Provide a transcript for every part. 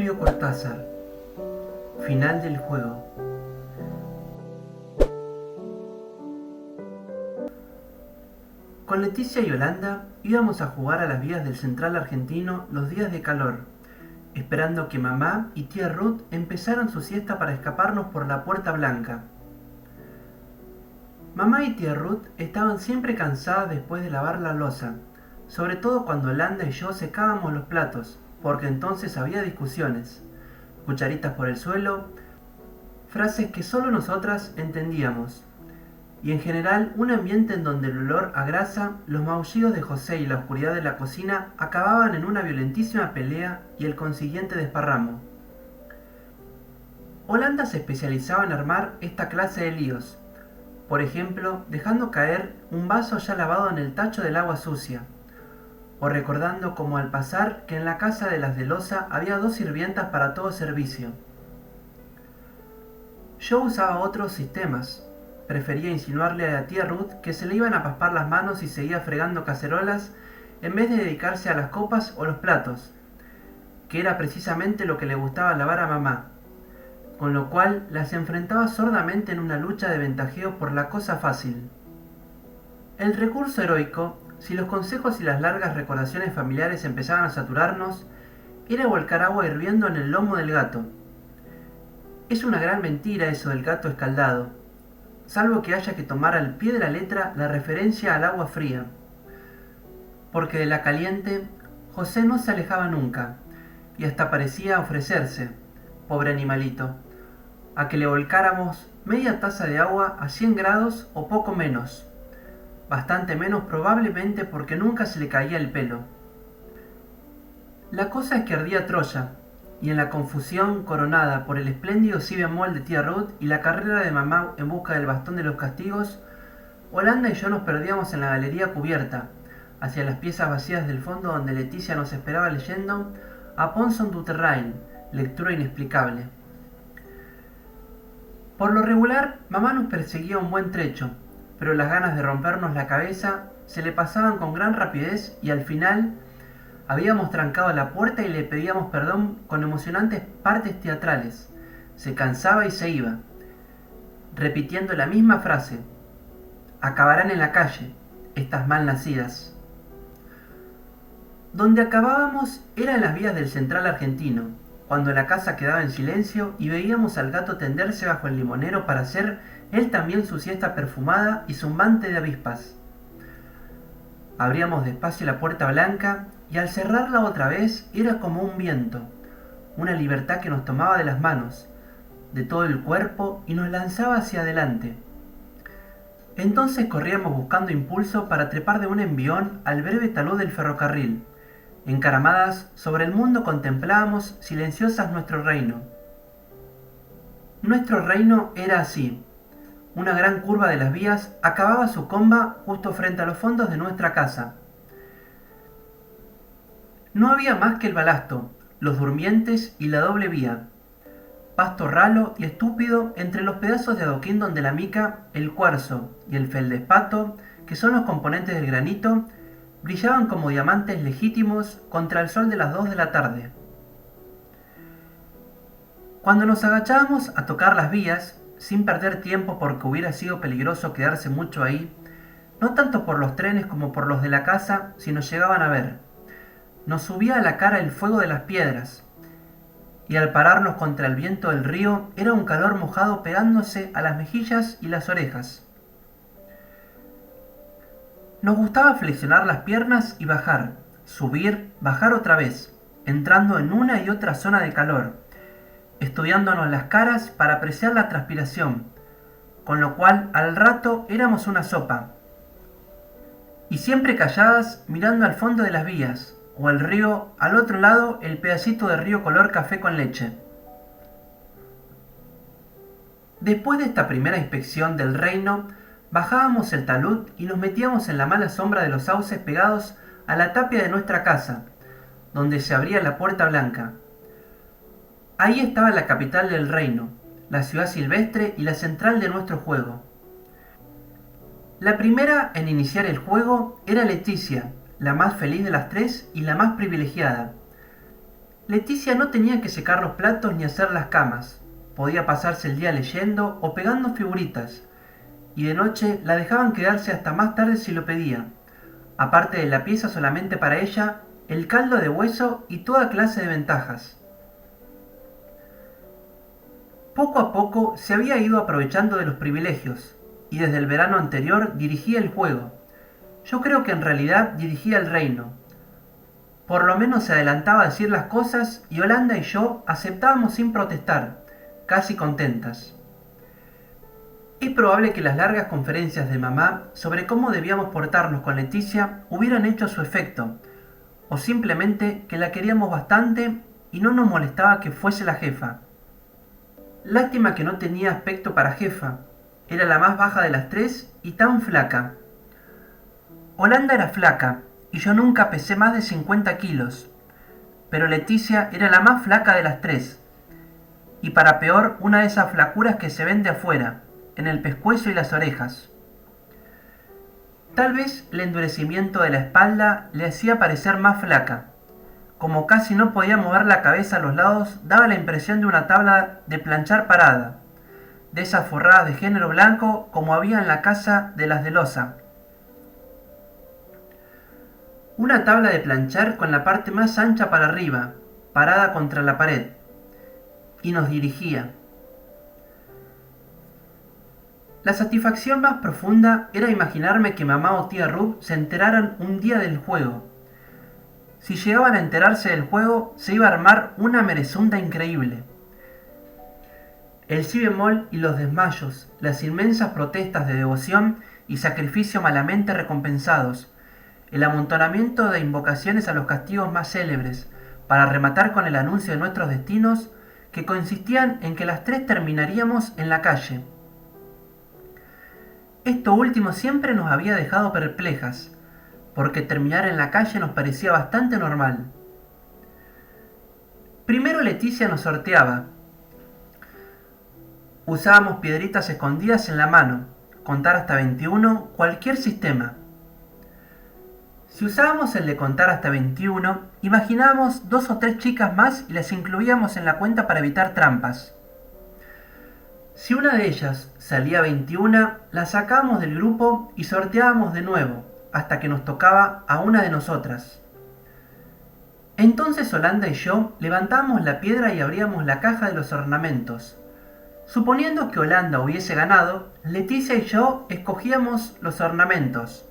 Julio Cortázar. Final del juego. Con Leticia y Yolanda íbamos a jugar a las vías del Central Argentino los días de calor, esperando que mamá y tía Ruth empezaran su siesta para escaparnos por la Puerta Blanca. Mamá y tía Ruth estaban siempre cansadas después de lavar la loza, sobre todo cuando Yolanda y yo secábamos los platos, porque entonces había discusiones, cucharitas por el suelo, frases que solo nosotras entendíamos, y en general un ambiente en donde el olor a grasa, los maullidos de José y la oscuridad de la cocina acababan en una violentísima pelea y el consiguiente desparramo. Yolanda se especializaba en armar esta clase de líos, por ejemplo, dejando caer un vaso ya lavado en el tacho del agua sucia, o recordando como al pasar que en la casa de las de loza había 2 sirvientas para todo servicio. Yo usaba otros sistemas. Prefería insinuarle a la tía Ruth que se le iban a paspar las manos y seguía fregando cacerolas en vez de dedicarse a las copas o los platos, que era precisamente lo que le gustaba lavar a mamá, con lo cual las enfrentaba sordamente en una lucha de ventajeo por la cosa fácil. El recurso heroico, si los consejos y las largas recordaciones familiares empezaban a saturarnos, era volcar agua hirviendo en el lomo del gato. Es una gran mentira eso del gato escaldado, salvo que haya que tomar al pie de la letra la referencia al agua fría, porque de la caliente José no se alejaba nunca, y hasta parecía ofrecerse, pobre animalito, a que le volcáramos media taza de agua a 100 grados o poco menos, bastante menos probablemente porque nunca se le caía el pelo. La cosa es que ardía Troya, y en la confusión coronada por el espléndido si bemol de tía Ruth y la carrera de mamá en busca del bastón de los castigos, Yolanda y yo nos perdíamos en la galería cubierta, hacia las piezas vacías del fondo donde Leticia nos esperaba leyendo A Ponson du Terrain, lectura inexplicable. Por lo regular, mamá nos perseguía un buen trecho, pero las ganas de rompernos la cabeza se le pasaban con gran rapidez y al final habíamos trancado la puerta y le pedíamos perdón con emocionantes partes teatrales. Se cansaba y se iba, repitiendo la misma frase: acabarán en la calle, estas mal nacidas. Donde acabábamos era en las vías del Central Argentino, cuando la casa quedaba en silencio y veíamos al gato tenderse bajo el limonero para hacer él también su siesta perfumada y zumbante de avispas. Abríamos despacio la puerta blanca y al cerrarla otra vez era como un viento, una libertad que nos tomaba de las manos, de todo el cuerpo y nos lanzaba hacia adelante. Entonces corríamos buscando impulso para trepar de un envión al breve talud del ferrocarril. Encaramadas sobre el mundo contemplábamos silenciosas nuestro reino. Nuestro reino era así. Una gran curva de las vías acababa su comba justo frente a los fondos de nuestra casa. No había más que el balasto, los durmientes y la doble vía. Pasto ralo y estúpido entre los pedazos de adoquín donde la mica, el cuarzo y el feldespato, que son los componentes del granito, brillaban como diamantes legítimos contra el sol de las 2 de la tarde. Cuando nos agachábamos a tocar las vías, sin perder tiempo porque hubiera sido peligroso quedarse mucho ahí, no tanto por los trenes como por los de la casa si nos llegaban a ver, nos subía a la cara el fuego de las piedras, y al pararnos contra el viento del río era un calor mojado pegándose a las mejillas y las orejas. Nos gustaba flexionar las piernas y bajar, subir, bajar otra vez, entrando en una y otra zona de calor, estudiándonos las caras para apreciar la transpiración, con lo cual al rato éramos una sopa, y siempre calladas mirando al fondo de las vías, o el río, al otro lado el pedacito de río color café con leche. Después de esta primera inspección del reino, bajábamos el talud y nos metíamos en la mala sombra de los sauces pegados a la tapia de nuestra casa, donde se abría la puerta blanca. Ahí estaba la capital del reino, la ciudad silvestre y la central de nuestro juego. La primera en iniciar el juego era Leticia, la más feliz de las tres y la más privilegiada. Leticia no tenía que secar los platos ni hacer las camas. Podía pasarse el día leyendo o pegando figuritas, y de noche la dejaban quedarse hasta más tarde si lo pedía. Aparte de la pieza solamente para ella, el caldo de hueso y toda clase de ventajas. Poco a poco se había ido aprovechando de los privilegios, y desde el verano anterior dirigía el juego. Yo creo que en realidad dirigía el reino. Por lo menos se adelantaba a decir las cosas y Holanda y yo aceptábamos sin protestar, casi contentas. Es probable que las largas conferencias de mamá sobre cómo debíamos portarnos con Leticia hubieran hecho su efecto, o simplemente que la queríamos bastante y no nos molestaba que fuese la jefa. Lástima que no tenía aspecto para jefa, era la más baja de las tres y tan flaca. Holanda era flaca, y yo nunca pesé más de 50 kilos, pero Leticia era la más flaca de las tres, y para peor una de esas flacuras que se ven de afuera, en el pescuezo y las orejas. Tal vez el endurecimiento de la espalda le hacía parecer más flaca. Como casi no podía mover la cabeza a los lados, daba la impresión de una tabla de planchar parada, de esas forradas de género blanco como había en la casa de las de loza. Una tabla de planchar con la parte más ancha para arriba, parada contra la pared, y nos dirigía. La satisfacción más profunda era imaginarme que mamá o tía Ruth se enteraran un día del juego. Si llegaban a enterarse del juego, se iba a armar una merezunda increíble. El si bemol y los desmayos, las inmensas protestas de devoción y sacrificio malamente recompensados, el amontonamiento de invocaciones a los castigos más célebres, para rematar con el anuncio de nuestros destinos, que consistían en que las tres terminaríamos en la calle. Esto último siempre nos había dejado perplejas, porque terminar en la calle nos parecía bastante normal. Primero Leticia nos sorteaba. Usábamos piedritas escondidas en la mano, contar hasta 21, cualquier sistema. Si usábamos el de contar hasta 21, imaginábamos 2 o 3 chicas más y las incluíamos en la cuenta para evitar trampas. Si una de ellas salía 21, la sacábamos del grupo y sorteábamos de nuevo, hasta que nos tocaba a una de nosotras. Entonces Holanda y yo levantábamos la piedra y abríamos la caja de los ornamentos. Suponiendo que Holanda hubiese ganado, Leticia y yo escogíamos los ornamentos.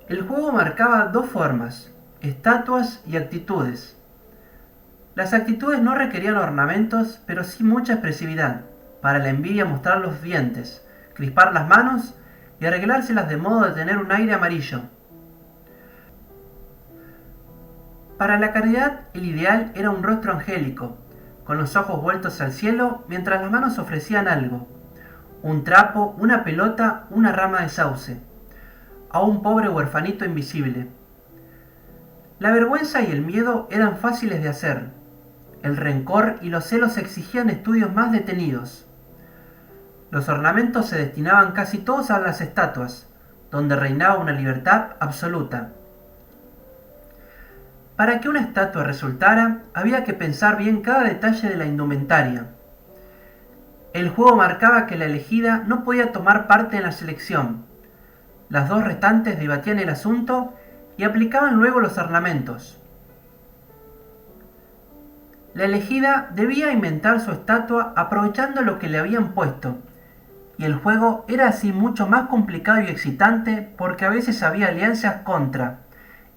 El juego marcaba 2 formas, estatuas y actitudes. Las actitudes no requerían ornamentos, pero sí mucha expresividad. Para la envidia mostrar los dientes, crispar las manos y arreglárselas de modo de tener un aire amarillo. Para la caridad el ideal era un rostro angélico, con los ojos vueltos al cielo mientras las manos ofrecían algo, un trapo, una pelota, una rama de sauce, a un pobre huerfanito invisible. La vergüenza y el miedo eran fáciles de hacer, el rencor y los celos exigían estudios más detenidos. Los ornamentos se destinaban casi todos a las estatuas, donde reinaba una libertad absoluta. Para que una estatua resultara, había que pensar bien cada detalle de la indumentaria. El juego marcaba que la elegida no podía tomar parte en la selección. Las 2 restantes debatían el asunto y aplicaban luego los ornamentos. La elegida debía inventar su estatua aprovechando lo que le habían puesto, y el juego era así mucho más complicado y excitante porque a veces había alianzas contra,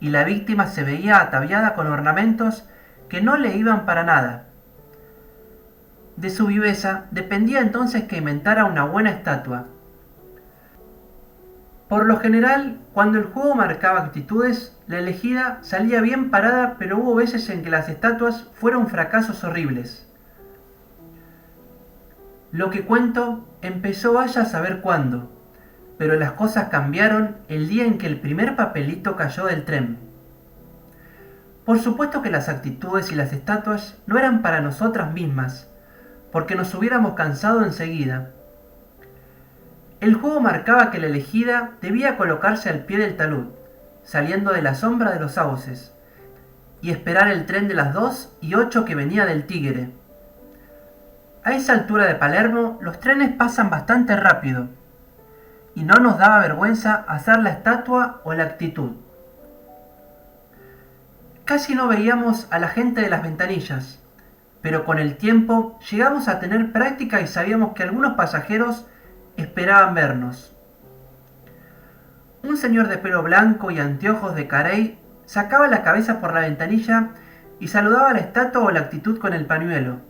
y la víctima se veía ataviada con ornamentos que no le iban para nada. De su viveza dependía entonces que inventara una buena estatua. Por lo general, cuando el juego marcaba actitudes, la elegida salía bien parada, pero hubo veces en que las estatuas fueron fracasos horribles. Lo que cuento empezó vaya a saber cuándo, pero las cosas cambiaron el día en que el primer papelito cayó del tren. Por supuesto que las actitudes y las estatuas no eran para nosotras mismas, porque nos hubiéramos cansado enseguida. El juego marcaba que la elegida debía colocarse al pie del talud, saliendo de la sombra de los sauces, y esperar el tren de las 2:08 que venía del Tigre. A esa altura de Palermo los trenes pasan bastante rápido y no nos daba vergüenza hacer la estatua o la actitud. Casi no veíamos a la gente de las ventanillas, pero con el tiempo llegamos a tener práctica y sabíamos que algunos pasajeros esperaban vernos. Un señor de pelo blanco y anteojos de carey sacaba la cabeza por la ventanilla y saludaba a la estatua o la actitud con el pañuelo.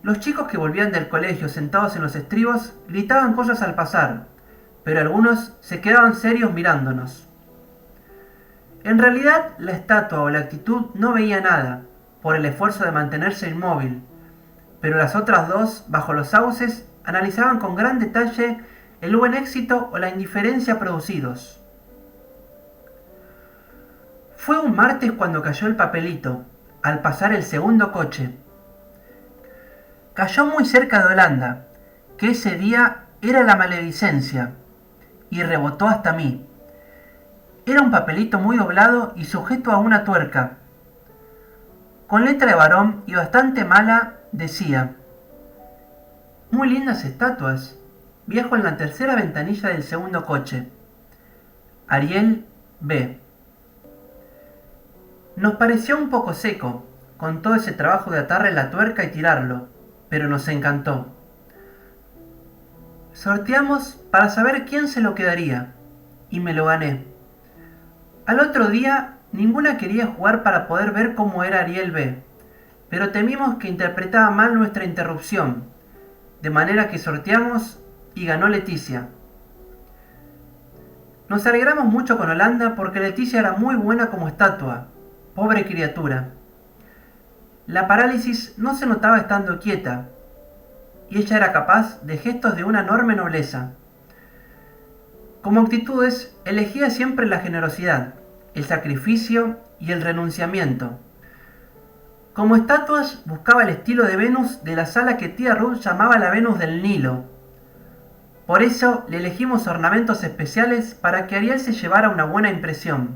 Los chicos que volvían del colegio sentados en los estribos gritaban cosas al pasar, pero algunos se quedaban serios mirándonos. En realidad, la estatua o la actitud no veía nada, por el esfuerzo de mantenerse inmóvil, pero las otras dos, bajo los sauces, analizaban con gran detalle el buen éxito o la indiferencia producidos. Fue un martes cuando cayó el papelito, al pasar el segundo coche. Cayó muy cerca de Holanda, que ese día era la maledicencia, y rebotó hasta mí. Era un papelito muy doblado y sujeto a una tuerca. Con letra de varón y bastante mala, decía: muy lindas estatuas. Viajo en la tercera ventanilla del segundo coche. Ariel B. Nos pareció un poco seco, con todo ese trabajo de atarle la tuerca y tirarlo, pero nos encantó. Sorteamos para saber quién se lo quedaría, y me lo gané. Al otro día, ninguna quería jugar para poder ver cómo era Ariel B, pero temimos que interpretaba mal nuestra interrupción, de manera que sorteamos y ganó Leticia. Nos alegramos mucho con Holanda porque Leticia era muy buena como estatua, pobre criatura. La parálisis no se notaba estando quieta, y ella era capaz de gestos de una enorme nobleza. Como actitudes, elegía siempre la generosidad, el sacrificio y el renunciamiento. Como estatuas, buscaba el estilo de Venus de la sala que tía Ruth llamaba la Venus del Nilo. Por eso le elegimos ornamentos especiales para que Ariel se llevara una buena impresión.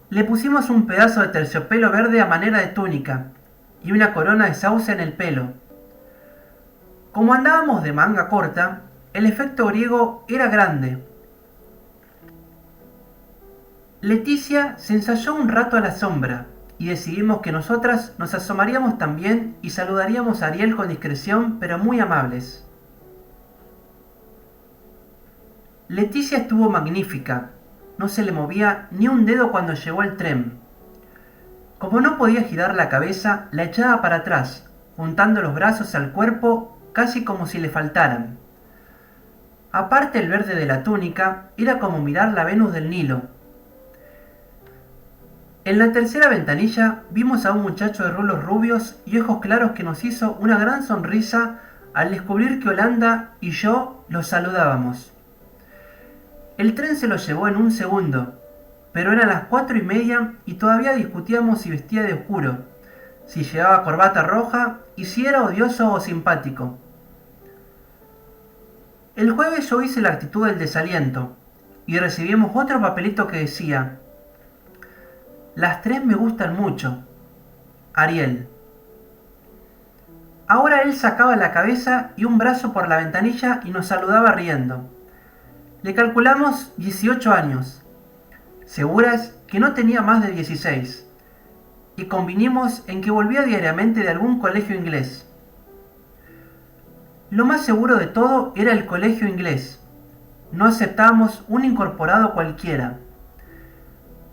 Le pusimos un pedazo de terciopelo verde a manera de túnica y una corona de sauce en el pelo. Como andábamos de manga corta, el efecto griego era grande. Leticia se ensayó un rato a la sombra y decidimos que nosotras nos asomaríamos también y saludaríamos a Ariel con discreción pero muy amables. Leticia estuvo magnífica, no se le movía ni un dedo cuando llegó el tren. Como no podía girar la cabeza, la echaba para atrás, juntando los brazos al cuerpo casi como si le faltaran. Aparte el verde de la túnica, era como mirar la Venus del Nilo. En la tercera ventanilla vimos a un muchacho de rulos rubios y ojos claros que nos hizo una gran sonrisa al descubrir que Holanda y yo los saludábamos. El tren se lo llevó en un segundo, pero eran las 4:30 y todavía discutíamos si vestía de oscuro, si llevaba corbata roja y si era odioso o simpático. El jueves yo hice la actitud del desaliento y recibimos otro papelito que decía: las tres me gustan mucho. Ariel. Ahora él sacaba la cabeza y un brazo por la ventanilla y nos saludaba riendo. Le calculamos 18 años. Seguras que no tenía más de 16. Y convinimos en que volvía diariamente de algún colegio inglés. Lo más seguro de todo era el colegio inglés. No aceptábamos un incorporado cualquiera.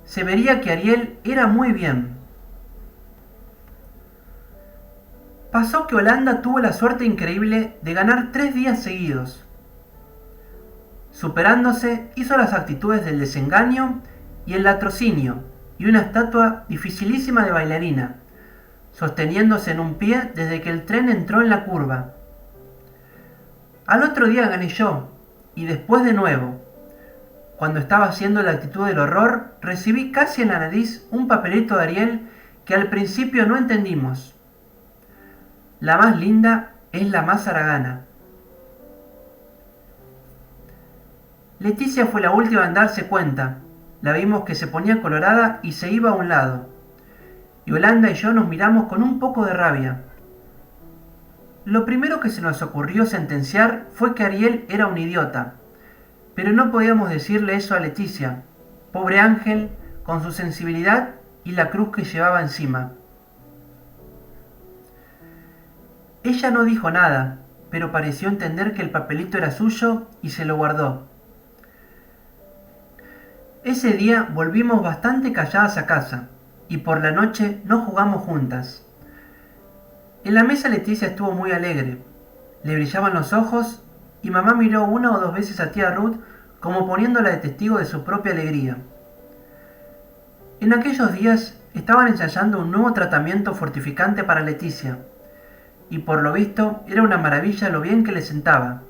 Se vería que Ariel era muy bien. Pasó que Holanda tuvo la suerte increíble de ganar 3 días seguidos. Superándose, hizo las actitudes del desengaño y el latrocinio, y una estatua dificilísima de bailarina, sosteniéndose en un pie desde que el tren entró en la curva. Al otro día gané yo, y después de nuevo. Cuando estaba haciendo la actitud del horror, recibí casi en la nariz un papelito de Ariel que al principio no entendimos. La más linda es la más haragana. Leticia fue la última en darse cuenta, La vimos que se ponía colorada y se iba a un lado. Yolanda y yo nos miramos con un poco de rabia. Lo primero que se nos ocurrió sentenciar fue que Ariel era un idiota, pero no podíamos decirle eso a Leticia, pobre ángel, con su sensibilidad y la cruz que llevaba encima. Ella no dijo nada, pero pareció entender que el papelito era suyo y se lo guardó. Ese día volvimos bastante calladas a casa, y por la noche no jugamos juntas. En la mesa Leticia estuvo muy alegre, le brillaban los ojos y mamá miró una o dos veces a tía Ruth como poniéndola de testigo de su propia alegría. En aquellos días estaban ensayando un nuevo tratamiento fortificante para Leticia, y por lo visto era una maravilla lo bien que le sentaba.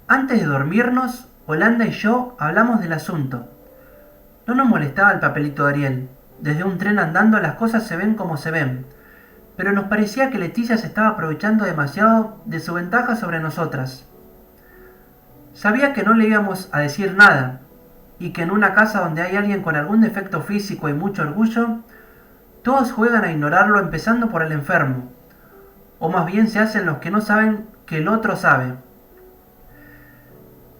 Antes de dormirnos, Holanda y yo hablamos del asunto. No nos molestaba el papelito de Ariel. Desde un tren andando las cosas se ven como se ven. Pero nos parecía que Leticia se estaba aprovechando demasiado de su ventaja sobre nosotras. Sabía que no le íbamos a decir nada, y que en una casa donde hay alguien con algún defecto físico y mucho orgullo, todos juegan a ignorarlo empezando por el enfermo, o más bien se hacen los que no saben que el otro sabe.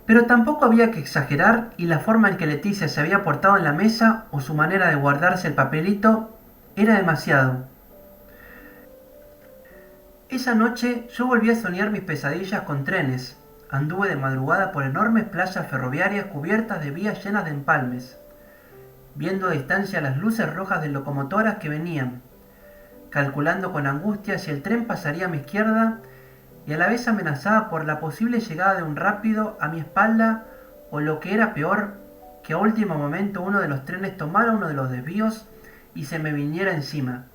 Pero tampoco había que exagerar y la forma en que Leticia se había portado en la mesa o su manera de guardarse el papelito era demasiado. Esa noche yo volví a soñar mis pesadillas con trenes. Anduve de madrugada por enormes playas ferroviarias cubiertas de vías llenas de empalmes, viendo a distancia las luces rojas de locomotoras que venían, calculando con angustia si el tren pasaría a mi izquierda y a la vez amenazada por la posible llegada de un rápido a mi espalda o lo que era peor, que a último momento uno de los trenes tomara uno de los desvíos y se me viniera encima.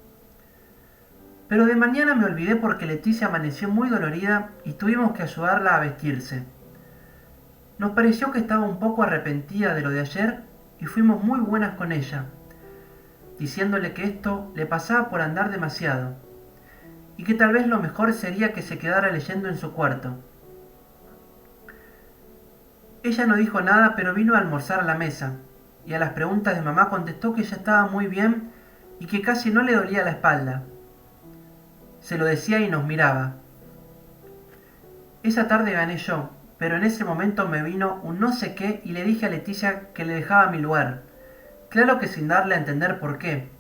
Pero de mañana me olvidé porque Leticia amaneció muy dolorida y tuvimos que ayudarla a vestirse. Nos pareció que estaba un poco arrepentida de lo de ayer y fuimos muy buenas con ella, diciéndole que esto le pasaba por andar demasiado y que tal vez lo mejor sería que se quedara leyendo en su cuarto. Ella no dijo nada, pero vino a almorzar a la mesa, y a las preguntas de mamá contestó que ya estaba muy bien y que casi no le dolía la espalda. Se lo decía y nos miraba. Esa tarde gané yo, pero en ese momento me vino un no sé qué y le dije a Leticia que le dejaba mi lugar, claro que sin darle a entender por qué,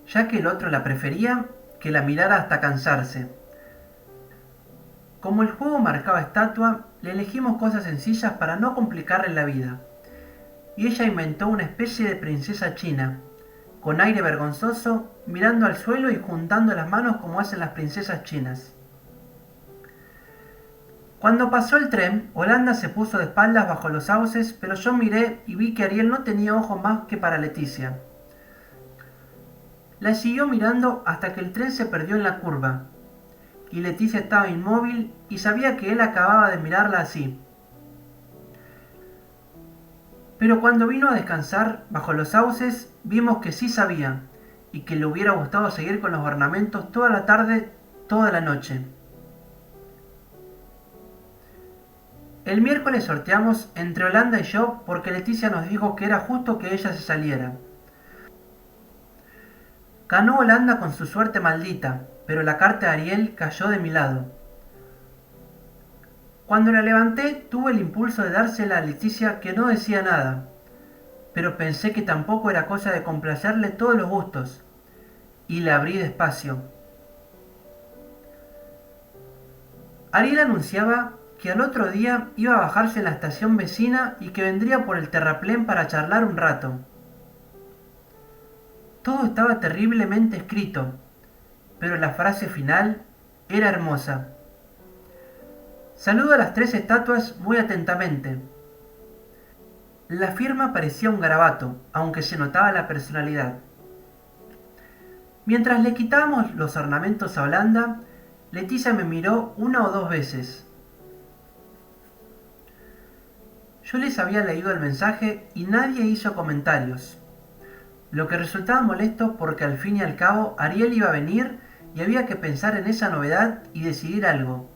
ya que el otro la prefería, que la mirara hasta cansarse. Como el juego marcaba estatua, le elegimos cosas sencillas para no complicarle la vida, y ella inventó una especie de princesa china, con aire vergonzoso, mirando al suelo y juntando las manos como hacen las princesas chinas. Cuando pasó el tren, Holanda se puso de espaldas bajo los sauces, pero yo miré y vi que Ariel no tenía ojos más que para Leticia. La siguió mirando hasta que el tren se perdió en la curva, y Leticia estaba inmóvil y sabía que él acababa de mirarla así. Pero cuando vino a descansar bajo los sauces, vimos que sí sabía, y que le hubiera gustado seguir con los ornamentos toda la tarde, toda la noche. El miércoles sorteamos entre Holanda y yo porque Leticia nos dijo que era justo que ella se saliera. Ganó Holanda con su suerte maldita, pero la carta de Ariel cayó de mi lado. Cuando la levanté, tuve el impulso de dársela a Leticia, que no decía nada, pero pensé que tampoco era cosa de complacerle todos los gustos, y la abrí despacio. Ariel anunciaba que al otro día iba a bajarse en la estación vecina y que vendría por el terraplén para charlar un rato. Todo estaba terriblemente escrito, pero la frase final era hermosa. Saludo a las 3 estatuas muy atentamente. La firma parecía un garabato, aunque se notaba la personalidad. Mientras le quitábamos los ornamentos a Holanda, Leticia me miró una o dos veces. Yo les había leído el mensaje y nadie hizo comentarios, lo que resultaba molesto porque al fin y al cabo Ariel iba a venir y había que pensar en esa novedad y decidir algo.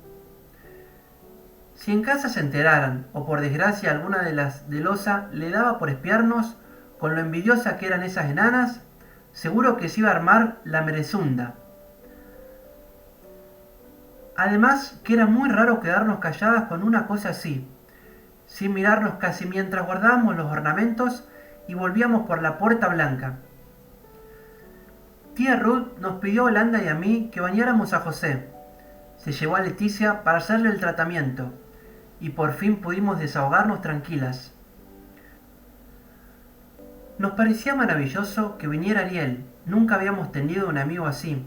Si en casa se enteraran, o por desgracia alguna de las de losa le daba por espiarnos, con lo envidiosa que eran esas enanas, seguro que se iba a armar la merezunda. Además, que era muy raro quedarnos calladas con una cosa así, sin mirarnos casi mientras guardábamos los ornamentos y volvíamos por la puerta blanca. Tía Ruth nos pidió a Holanda y a mí que bañáramos a José. Se llevó a Leticia para hacerle el tratamiento, y por fin pudimos desahogarnos tranquilas. Nos parecía maravilloso que viniera Ariel, nunca habíamos tenido un amigo así.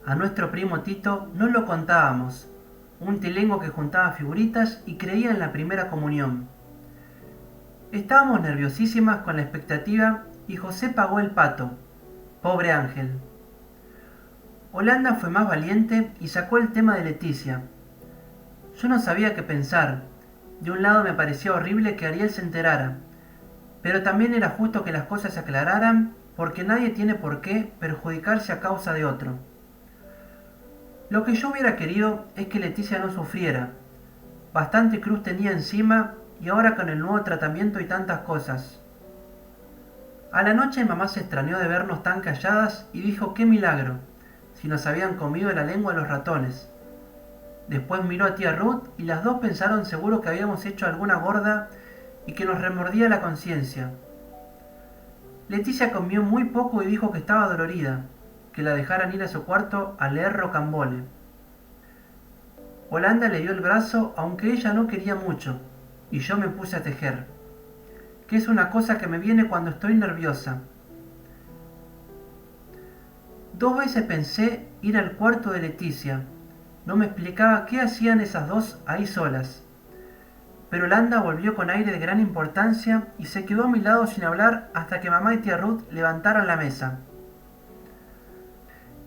A nuestro primo Tito no lo contábamos, un tilengo que juntaba figuritas y creía en la primera comunión. Estábamos nerviosísimas con la expectativa y José pagó el pato. Pobre ángel. Holanda fue más valiente y sacó el tema de Leticia. Yo no sabía qué pensar. De un lado me parecía horrible que Ariel se enterara, pero también era justo que las cosas se aclararan porque nadie tiene por qué perjudicarse a causa de otro. Lo que yo hubiera querido es que Leticia no sufriera. Bastante cruz tenía encima y ahora con el nuevo tratamiento y tantas cosas. A la noche mamá se extrañó de vernos tan calladas y dijo qué milagro, si nos habían comido la lengua los ratones. Después miró a tía Ruth y las dos pensaron seguro que habíamos hecho alguna gorda y que nos remordía la conciencia. Leticia comió muy poco y dijo que estaba dolorida, que la dejaran ir a su cuarto a leer Rocambole. Holanda le dio el brazo aunque ella no quería mucho, y yo me puse a tejer, que es una cosa que me viene cuando estoy nerviosa. 2 veces pensé ir al cuarto de Leticia. No me explicaba qué hacían esas dos ahí solas. Pero Holanda volvió con aire de gran importancia y se quedó a mi lado sin hablar hasta que mamá y tía Ruth levantaron la mesa.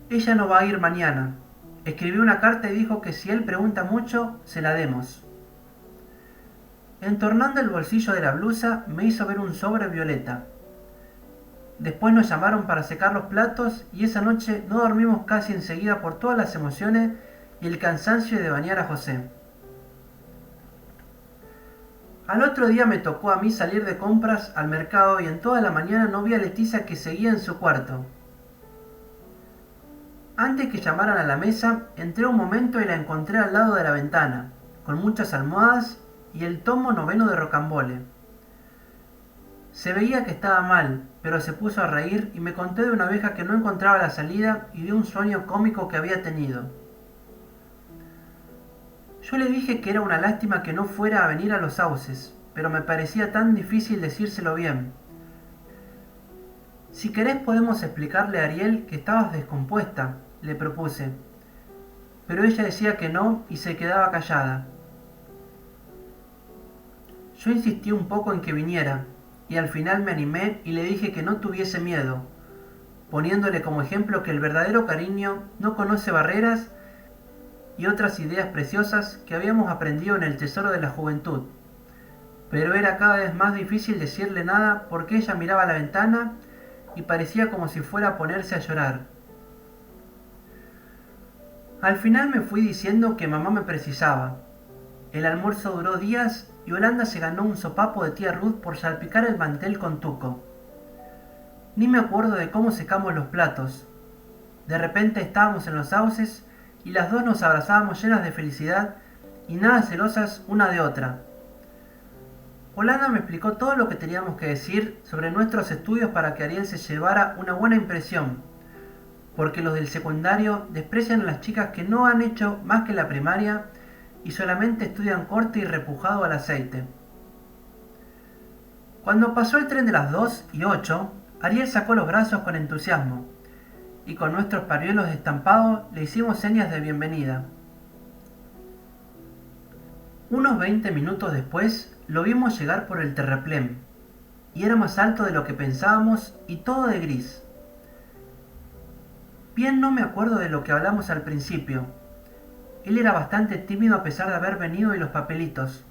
Ella no va a ir mañana. Escribió una carta y dijo que si él pregunta mucho, se la demos. Entornando el bolsillo de la blusa, me hizo ver un sobre violeta. Después nos llamaron para secar los platos y esa noche no dormimos casi enseguida por todas las emociones y el cansancio de bañar a José. Al otro día me tocó a mí salir de compras al mercado y en toda la mañana no vi a Leticia que seguía en su cuarto. Antes que llamaran a la mesa, entré un momento y la encontré al lado de la ventana, con muchas almohadas y el tomo noveno de Rocambole. Se veía que estaba mal, pero se puso a reír y me contó de una abeja que no encontraba la salida y de un sueño cómico que había tenido. Yo le dije que era una lástima que no fuera a venir a los sauces, pero me parecía tan difícil decírselo bien. Si querés podemos explicarle a Ariel que estabas descompuesta, le propuse, pero ella decía que no y se quedaba callada. Yo insistí un poco en que viniera, y al final me animé y le dije que no tuviese miedo, poniéndole como ejemplo que el verdadero cariño no conoce barreras y otras ideas preciosas que habíamos aprendido en el tesoro de la juventud. Pero era cada vez más difícil decirle nada porque ella miraba a la ventana y parecía como si fuera a ponerse a llorar. Al final me fui diciendo que mamá me precisaba. El almuerzo duró días y Holanda se ganó un sopapo de tía Ruth por salpicar el mantel con tuco. Ni me acuerdo de cómo secamos los platos. De repente estábamos en los sauces y las dos nos abrazábamos llenas de felicidad y nada celosas una de otra. Holanda me explicó todo lo que teníamos que decir sobre nuestros estudios para que Ariel se llevara una buena impresión, porque los del secundario desprecian a las chicas que no han hecho más que la primaria y solamente estudian corte y repujado al aceite. Cuando pasó el tren de las 2:08, Ariel sacó los brazos con entusiasmo, y con nuestros pañuelos estampados le hicimos señas de bienvenida. Unos 20 minutos después lo vimos llegar por el terraplén, y era más alto de lo que pensábamos y todo de gris. Bien no me acuerdo de lo que hablamos al principio. Él era bastante tímido a pesar de haber venido y los papelitos,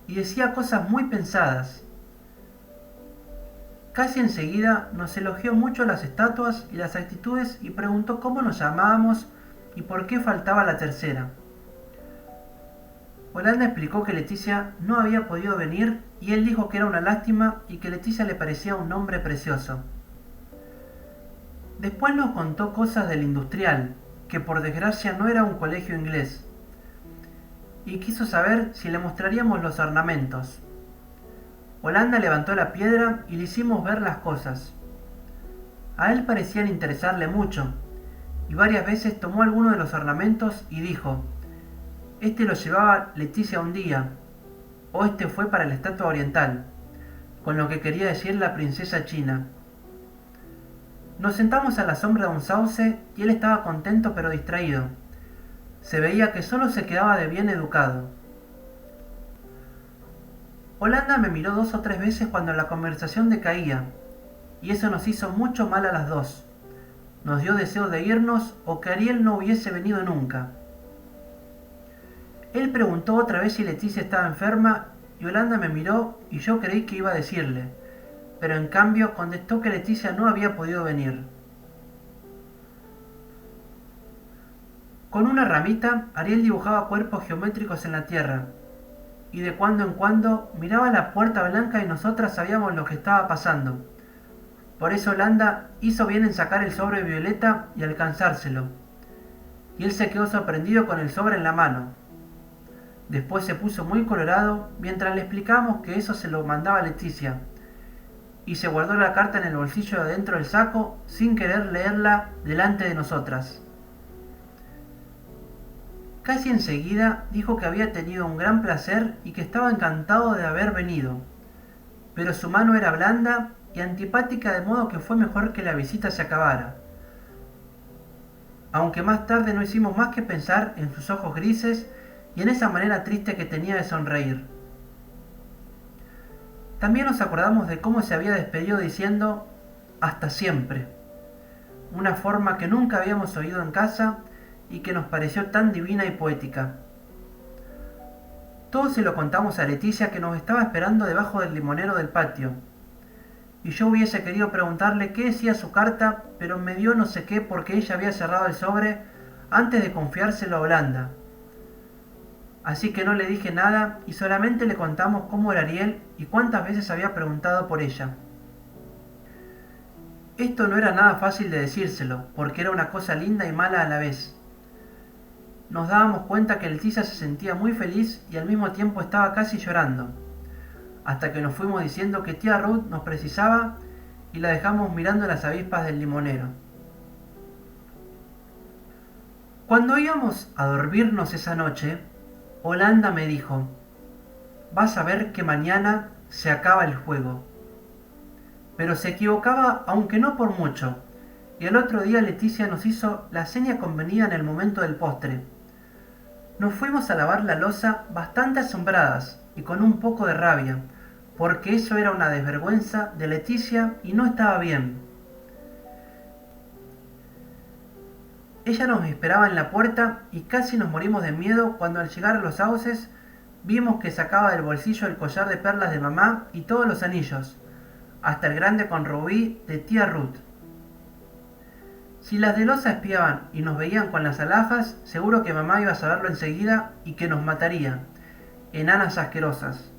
y decía cosas muy pensadas. Casi enseguida nos elogió mucho las estatuas y las actitudes y preguntó cómo nos llamábamos y por qué faltaba la tercera. Holanda explicó que Leticia no había podido venir y él dijo que era una lástima y que Leticia le parecía un nombre precioso. Después nos contó cosas del industrial, que por desgracia no era un colegio inglés, y quiso saber si le mostraríamos los ornamentos. Holanda levantó la piedra y le hicimos ver las cosas. A él parecían interesarle mucho, y varias veces tomó alguno de los ornamentos y dijo: «Este lo llevaba Leticia un día», o «Este fue para la estatua oriental», con lo que quería decir la princesa china. Nos sentamos a la sombra de un sauce y él estaba contento pero distraído. Se veía que solo se quedaba de bien educado. Holanda me miró 2 o 3 veces cuando la conversación decaía, y eso nos hizo mucho mal a las dos. Nos dio deseo de irnos o que Ariel no hubiese venido nunca. Él preguntó otra vez si Leticia estaba enferma y Holanda me miró y yo creí que iba a decirle, pero en cambio contestó que Leticia no había podido venir. Con una ramita, Ariel dibujaba cuerpos geométricos en la tierra, y de cuando en cuando miraba la puerta blanca y nosotras sabíamos lo que estaba pasando. Por eso Holanda hizo bien en sacar el sobre violeta y alcanzárselo, y él se quedó sorprendido con el sobre en la mano. Después se puso muy colorado mientras le explicamos que eso se lo mandaba Leticia, y se guardó la carta en el bolsillo de adentro del saco sin querer leerla delante de nosotras. Casi enseguida dijo que había tenido un gran placer y que estaba encantado de haber venido, pero su mano era blanda y antipática, de modo que fue mejor que la visita se acabara. Aunque más tarde no hicimos más que pensar en sus ojos grises y en esa manera triste que tenía de sonreír. También nos acordamos de cómo se había despedido diciendo «hasta siempre», una forma que nunca habíamos oído en casa y que nos pareció tan divina y poética. Todo se lo contamos a Leticia, que nos estaba esperando debajo del limonero del patio, y yo hubiese querido preguntarle qué decía su carta, pero me dio no sé qué porque ella había cerrado el sobre antes de confiárselo a Holanda. Así que no le dije nada y solamente le contamos cómo era Ariel y cuántas veces había preguntado por ella. Esto no era nada fácil de decírselo, porque era una cosa linda y mala a la vez. Nos dábamos cuenta que Leticia se sentía muy feliz y al mismo tiempo estaba casi llorando, hasta que nos fuimos diciendo que tía Ruth nos precisaba y la dejamos mirando las avispas del limonero. Cuando íbamos a dormirnos esa noche, Holanda me dijo: «Vas a ver que mañana se acaba el juego». Pero se equivocaba, aunque no por mucho, y el otro día Leticia nos hizo la seña convenida en el momento del postre. Nos fuimos a lavar la loza bastante asombradas y con un poco de rabia, porque eso era una desvergüenza de Leticia y no estaba bien. Ella nos esperaba en la puerta y casi nos morimos de miedo cuando al llegar a los sauces vimos que sacaba del bolsillo el collar de perlas de mamá y todos los anillos, hasta el grande con rubí de tía Ruth. Si las de loza espiaban y nos veían con las alhajas, seguro que mamá iba a saberlo enseguida y que nos mataría, enanas asquerosas.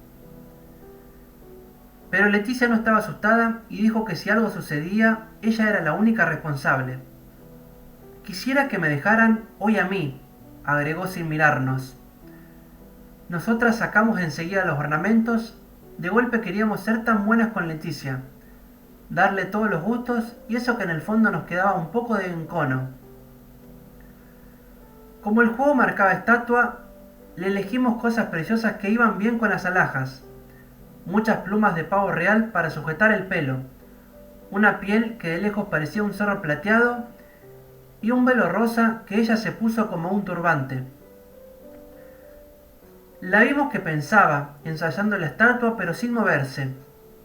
Pero Leticia no estaba asustada y dijo que si algo sucedía, ella era la única responsable. «Quisiera que me dejaran hoy a mí», agregó sin mirarnos. Nosotras sacamos enseguida los ornamentos. De golpe queríamos ser tan buenas con Leticia, darle todos los gustos, y eso que en el fondo nos quedaba un poco de encono. Como el juego marcaba estatua, le elegimos cosas preciosas que iban bien con las alhajas: muchas plumas de pavo real para sujetar el pelo, una piel que de lejos parecía un zorro plateado y un velo rosa que ella se puso como un turbante. La vimos que pensaba, ensayando la estatua pero sin moverse,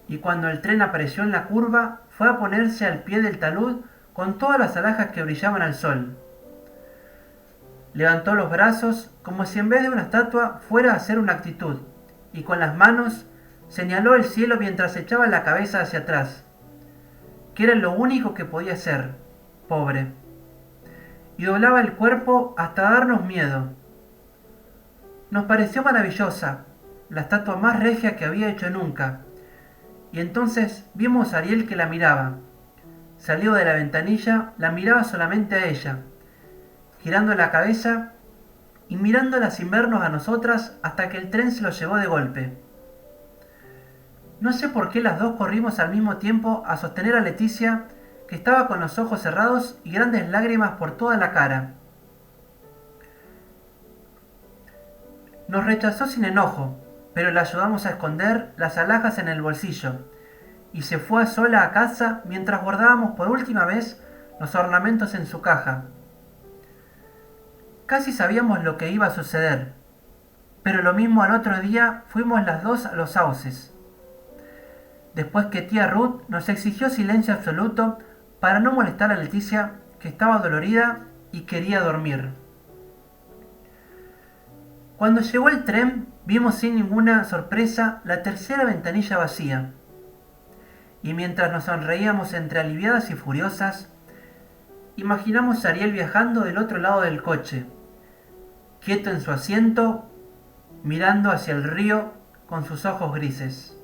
y cuando el tren apareció en la curva, fue a ponerse al pie del talud con todas las alhajas que brillaban al sol. Levantó los brazos como si en vez de una estatua fuera a hacer una actitud, y con las manos señaló el cielo mientras echaba la cabeza hacia atrás, que era lo único que podía hacer, pobre. Y doblaba el cuerpo hasta darnos miedo. Nos pareció maravillosa, la estatua más regia que había hecho nunca. Y entonces vimos a Ariel que la miraba. Salió de la ventanilla, la miraba solamente a ella, girando la cabeza y mirándola sin vernos a nosotras hasta que el tren se lo llevó de golpe. No sé por qué las dos corrimos al mismo tiempo a sostener a Leticia, que estaba con los ojos cerrados y grandes lágrimas por toda la cara. Nos rechazó sin enojo, pero la ayudamos a esconder las alhajas en el bolsillo, y se fue sola a casa mientras guardábamos por última vez los ornamentos en su caja. Casi sabíamos lo que iba a suceder, pero lo mismo al otro día fuimos las dos a los sauces. Después que tía Ruth nos exigió silencio absoluto para no molestar a Leticia, que estaba dolorida y quería dormir. Cuando llegó el tren, vimos sin ninguna sorpresa la tercera ventanilla vacía. Y mientras nos sonreíamos entre aliviadas y furiosas, imaginamos a Ariel viajando del otro lado del coche, quieto en su asiento, mirando hacia el río con sus ojos grises.